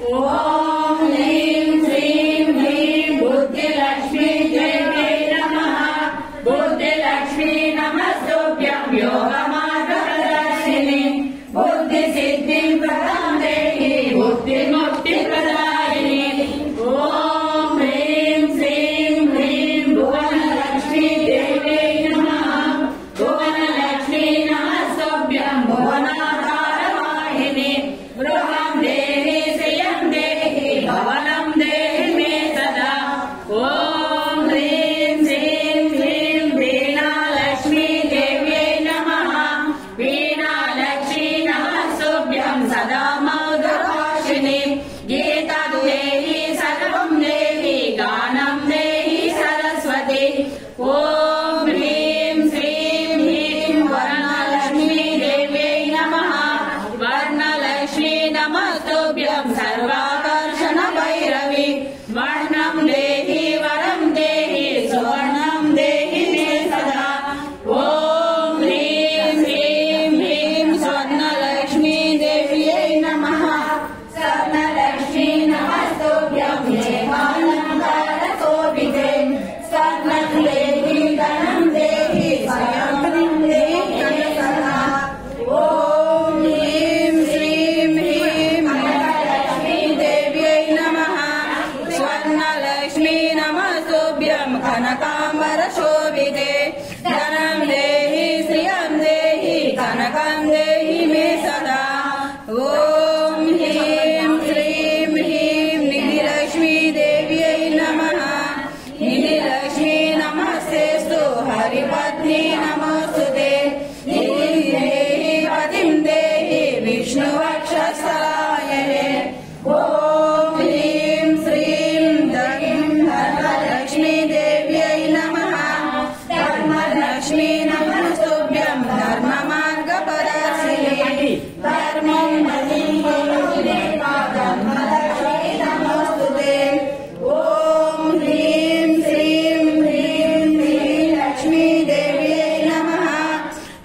ओम ह्रीं ह्रीं बुद्धिलक्ष्मी देव्यै शोभिते धनं देहि श्रियं देहि कनकं देहि मे सदा। ॐ ह्रीं श्रीं ह्रीं निधिलक्ष्मी देव्यै नमः। निधिलक्ष्मी नमस्तेस्तु हरिपत्नी नमोस्तुते। निधिं देहि पतिं देहि विष्णुवक्षस्थलायने। ॐ ह्रीं श्रीं धनलक्ष्मी देव्यै नमः। धर्मलक्ष्मी नमस्तुभ्यं धर्ममार्गप्रदर्शिनी। धर्मं धर्मलक्ष्मी नमोस्तुते। ॐ ह्रीं श्रीं ह्रीं श्रीलक्ष्मी देव्यै नमः।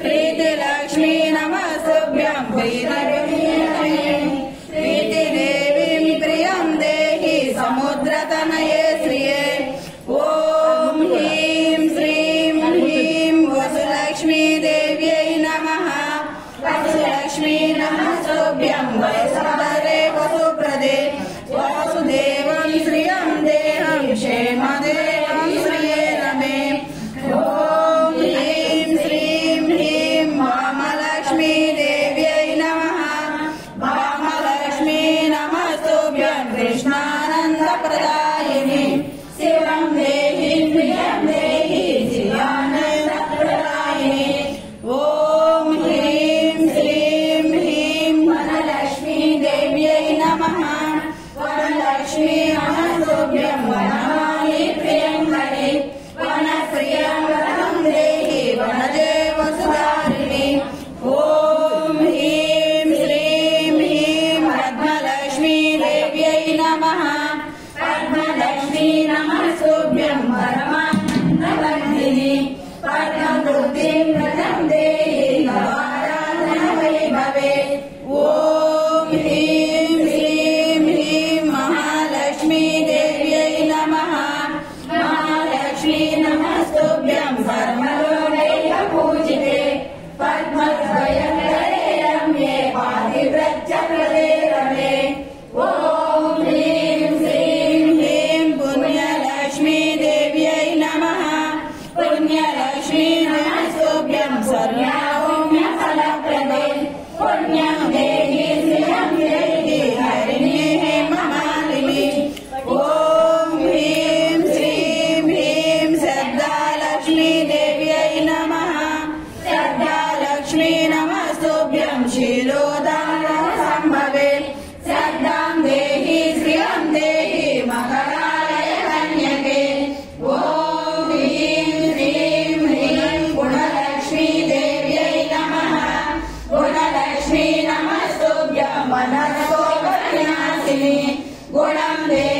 प्रीतिलक्ष्मी नमस्तुभ्यं प्रीतिदेवीं प्रियं देहि समुद्रतनये श्रिये। ॐ ह्रीं श्रीं ह्रीं वसुलक्ष्मी देव्यै नमः। वसुलक्ष्मी नमस्तुभ्यं वैश्वरे वसुप्रदे। वासुदेवं श्रियं देहं क्षेमदेवं श्रियेण मे। ॐ ह्रीं श्रीं ह्रीं वामलक्ष्मी देव्यै नमः। वामलक्ष्मी नमस्तुभ्यं कृष्णानन्दप्रदायिनि। शिवं देहि प्रियं देहि श्रियानन्दप्रदायिनि। ॐ ह्रीं श्रीं ह्रीं वनलक्ष्मी देव्यै नमः। वनलक्ष्मी नमस्तुभ्यं वनमाली प्रियङ्करि। वनप्रियं वनं देहि वनजे वसुधारिणि। ॐ ह्रीं श्रीं ह्रीं पद्मलक्ष्मी देव्यै नमः। पद्मलक्ष्मी नमस्तुभ्यं परमानन्दवर्धिनि। पद्मवृद्धिं व्रतं देहि नवाराधनवैभवे। ॐ ह्रीं श्रीं ह्रीं महालक्ष्मी देव्यै नमः। महालक्ष्मी नमस्तुभ्यं सर्वलोकैकपूजिते। पद्मद्वयधरे रम्ये पातिव्रत्यप्रदे रमे। ॐ ह्रीं श्रीं ह्रीं पुण्यलक्ष्मी देव्यै नमः। पुण्यलक्ष्मी नमस्तुभ्यं सर्वकाम्यफलप्रदे। पुण्यं देहि श्रियं देहि हरिणि हेममालिनि। ॐ ह्रीं श्रीं ह्रीं श्रद्धालक्ष्मी देव्यै नमः। श्रद्धालक्ष्मी नमस्तुभ्यं शीलोदानसम्भवे। श्रद्धां देहि श्रियं देहि मकरालय कन्यके। ॐ ह्रीं श्रीं ह्रीं गुणलक्ष्मी देव्यै नमः। गुणलक्ष्मी नमस्तुभ्यं वनस्पतिनाशिनि। गुणं देहि